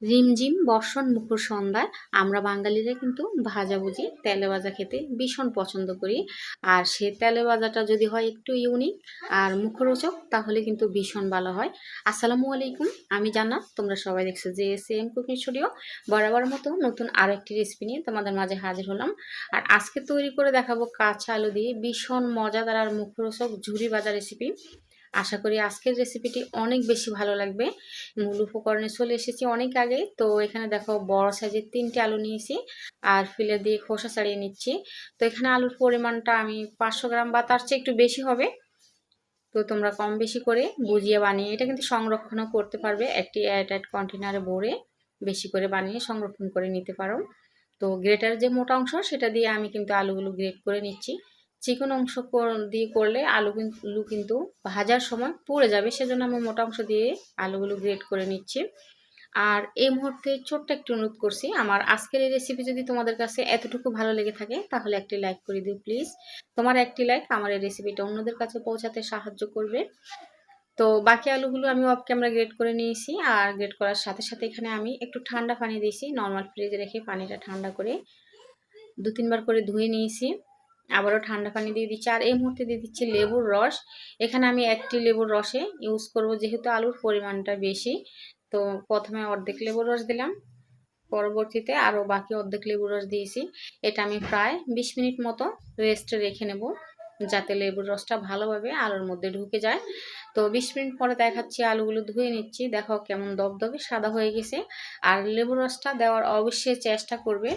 রিমঝিম বর্ষণ মুখর সন্ধ্যায় আমরা বাঙালিরা কিন্তু ভাজাভুজি তেলে ভাজা খেতে ভীষণ পছন্দ করি। আর সে তেলে ভাজাটা যদি হয় একটু ইউনিক আর মুখরোচক তাহলে কিন্তু ভীষণ ভালো হয়। আসসালামু আলাইকুম, আমি জান্নাত। তোমরা সবাই দেখছো যে সেম কুকিং স্টুডিও। বরাবর মতো নতুন আরো একটি রেসিপি নিয়ে তোমাদের মাঝে হাজির হলাম। আর আজকে তৈরি করে দেখাবো কাঁচা আলু দিয়ে ভীষণ মজাদার আর মুখরোচক ঝুরি ভাজা রেসিপি। আশা করি আজকের রেসিপিটি অনেক বেশি ভালো লাগবে। মূল উপকরণে চলে এসেছি অনেক আগে। তো এখানে দেখো বড় সাইজের 3টে আলু নিয়েছি আর ফিলে দিয়ে খোসা ছাড়িয়ে নিচ্ছি। তো এখানে আলুর পরিমাণটা আমি 500 গ্রাম বা তার চেয়ে একটু বেশি হবে। তো তোমরা কম বেশি করে বুঝিয়ে বানিয়ে এটা কিন্তু সংরক্ষণও করতে পারবে, একটি এয়ারটাইট কন্টেনারে ভরে বেশি করে বানিয়ে সংরক্ষণ করে নিতে পারো। তো গ্রেটার যে মোটা অংশ সেটা দিয়ে আমি কিন্তু আলুগুলো গ্রেট করে নিচ্ছি। চিকন অংশ দিয়ে করলে আলুগুলো কিন্তু ভাজার সময় পুড়ে যাবে, সেজন্য আমি মোটা অংশ দিয়ে আলুগুলো গ্রেট করে নিচ্ছি। আর এই মুহূর্তে ছোট্ট একটু অনুরোধ করছি, আমার আজকের এই রেসিপি যদি তোমাদের কাছে এতটুকু ভালো লেগে থাকে তাহলে একটি লাইক করে দিও প্লিজ। তোমার একটি লাইক আমার এই রেসিপিটা অন্যদের কাছে পৌঁছাতে সাহায্য করবে। তো বাকি আলুগুলো আমি অফ ক্যামেরা গ্রেট করে নিয়েছি। আর গ্রেট করার সাথে সাথে এখানে আমি একটু ঠান্ডা পানি দিয়েছি, নর্মাল ফ্রিজে রেখে পানিটা ঠান্ডা করে 2-3 বার করে ধুয়ে নিয়েছি। আবারও ঠান্ডা পানি দিয়ে দিচ্ছি। আর এই মুহূর্তে দিয়ে দিচ্ছি লেবুর রস। এখানে আমি একটি লেবুর রসে ইউজ করব, যেহেতু আলুর পরিমাণটা বেশি। তো প্রথমে অর্ধেক লেবুর রস দিলাম, পরবর্তীতে আরও বাকি অর্ধেক লেবুর রস দিয়েছি। এটা আমি প্রায় 20 মিনিট মতো রেস্টে রেখে নেব, যাতে লেবুর রসটা ভালোভাবে আলুর মধ্যে ঢুকে যায়। তো 20 মিনিট পরে দেখাচ্ছি, আলুগুলো ধুয়ে নিচ্ছি। দেখো কেমন দবদবে সাদা হয়ে গেছে। আর লেবুর রসটা দেওয়ার অবশ্যই চেষ্টা করবে,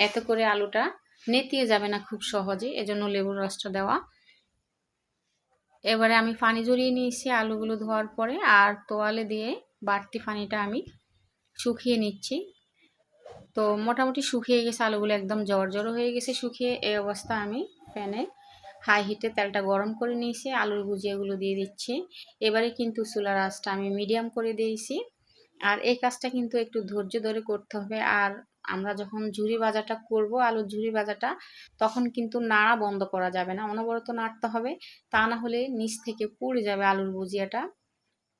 এতে করে আলুটা নেতিয়ে যাবে না খুব সহজে, এজন্য লেবুর রসটা দেওয়া। এবারে আমি পানি ঝরিয়ে নিয়েছি আলুগুলো ধোয়ার পরে, আর তোয়ালে দিয়ে বাড়তি পানিটা আমি শুকিয়ে নিচ্ছি। তো মোটামুটি শুকিয়ে গেছে, আলুগুলো একদম জড়জড়ো হয়ে গেছে শুকিয়ে। এই অবস্থা আমি প্যানে হাই হিটে তেলটা গরম করে নিয়েছি, আলুর ভুজিয়াগুলো দিয়ে দিচ্ছি। এবারে কিন্তু চুলার আঁচটা আমি মিডিয়াম করে দিয়েছি। আর এই কাজটা কিন্তু একটু ধৈর্য ধরে করতে হবে। আর আমরা যখন ঝুরি ভাজাটা করব, আলুর ঝুরি ভাজাটা, তখন কিন্তু নাড়া বন্ধ করা যাবে না, অনবরত নাড়তে হবে। তা না হলে নিচ থেকে পুড়ে যাবে আলুর ভুজিয়াটা,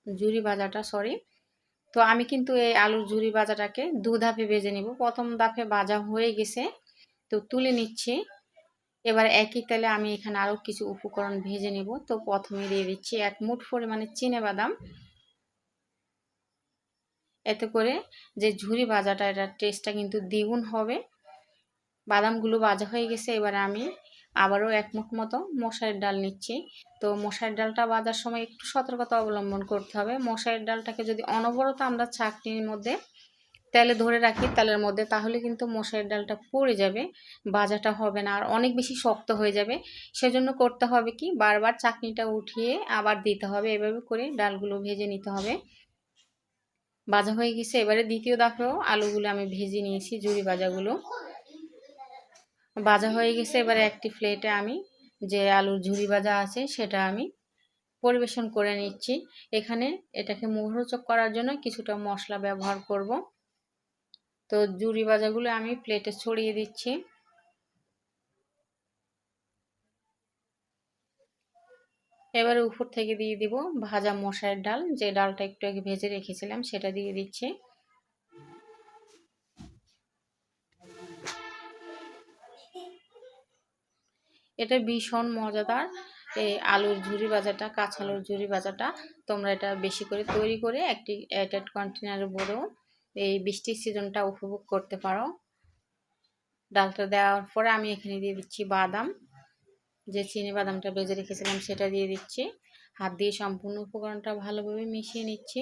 ঝুরি ভাজাটা সরি। তো আমি কিন্তু এই আলুর ঝুরি ভাজাটাকে 2 ধাপে ভেজে নিব। প্রথম ধাপে ভাজা হয়ে গেছে, তো তুলে নিচ্ছি। এবার একই তেলে আমি এখানে আরও কিছু উপকরণ ভেজে নিব। তো প্রথমে দিয়ে দিচ্ছি 1 মুঠ পরিমাণে চিনেবাদাম। এতে করে যে ঝুরি ভাজাটা, এটার টেস্টটা কিন্তু দ্বিগুণ হবে। বাদামগুলো ভাজা হয়ে গেছে। এবারে আমি আবারও 1 মুঠ মতো মশারির ডাল নিচ্ছি। তো মশারির ডালটা ভাজার সময় একটু সতর্কতা অবলম্বন করতে হবে। মশারির ডালটাকে যদি অনবরত আমরা চাটনির মধ্যে তেলে ধরে রাখি তেলের মধ্যে, তাহলে কিন্তু মশারির ডালটা পুড়ে যাবে, ভাজাটা হবে না, আর অনেক বেশি শক্ত হয়ে যাবে। সেজন্য করতে হবে কি, বারবার চাটনিটা উঠিয়ে আবার দিতে হবে। এভাবে করে ডালগুলো ভেজে নিতে হবে। ভাজা হয়ে গেছে। এবারে দ্বিতীয় ধাপেও আলুগুলো আমি ভেজে নিয়েছি, ঝুরি ভাজাগুলো ভাজা হয়ে গেছে। এবারে একটি প্লেটে আমি যে আলুর ঝুরি ভাজা আছে সেটা আমি পরিবেশন করে নিচ্ছি। এখানে এটাকে মুখরোচক করার জন্য কিছুটা মশলা ব্যবহার করব। তো ঝুরি ভাজাগুলো আমি প্লেটে ছড়িয়ে দিচ্ছি। এবারে উপর থেকে দিয়ে দিব ভাজা মশারির ডাল, যে ডালটা একটু আগে ভেজে রেখেছিলাম সেটা দিয়ে দিচ্ছি। এটা ভীষণ মজাদার এই আলুর ঝুরি ভাজাটা, কাঁচা আলুর ঝুরি ভাজাটা। তোমরা এটা বেশি করে তৈরি করে একটি এয়ারটাইট কন্টেনারে ভরেও এই বৃষ্টির সিজনটা উপভোগ করতে পারো। ডালটা দেওয়ার পরে আমি এখানে দিয়ে দিচ্ছি বাদাম, যে চিনি বাদামটা ভেজে রেখেছিলাম সেটা দিয়ে দিচ্ছি। হাত দিয়ে সম্পূর্ণ উপকরণটা ভালোভাবে মিশিয়ে নিচ্ছি।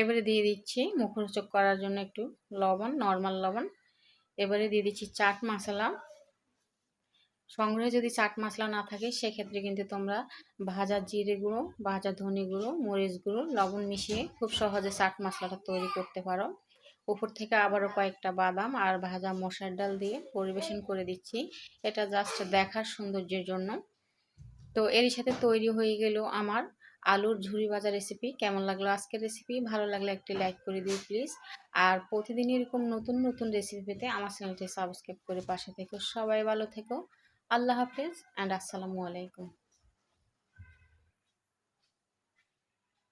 এবারে দিয়ে দিচ্ছি মুখরোচক করার জন্য একটু লবণ, নর্মাল লবণ। এবারে দিয়ে দিচ্ছি চাট মশলা। সংগ্রহে যদি চাট মশলা না থাকে সেক্ষেত্রে কিন্তু তোমরা ভাজা জিরে গুঁড়ো, ভাজা ধনে গুঁড়ো, মরিচ গুঁড়ো, লবণ মিশিয়ে খুব সহজে চাট মশলাটা তৈরি করতে পারো। উপর থেকে আবারও কয়েকটা বাদাম আর ভাজা মশার ডাল দিয়ে পরিবেশন করে দিচ্ছি। এটা জাস্ট দেখার সৌন্দর্যের জন্য। তো এরই সাথে তৈরি হয়ে গেল আমার আলুর ঝুরি ভাজা রেসিপি। কেমন লাগলো আজকের রেসিপি? ভালো লাগলে একটি লাইক করে দিও প্লিজ। আর প্রতিদিন এরকম নতুন নতুন রেসিপি পেতে আমার চ্যানেলটি সাবস্ক্রাইব করে পাশে থেকো। সবাই ভালো থেকো। আল্লাহ হাফেজ অ্যান্ড আসসালামু আলাইকুম।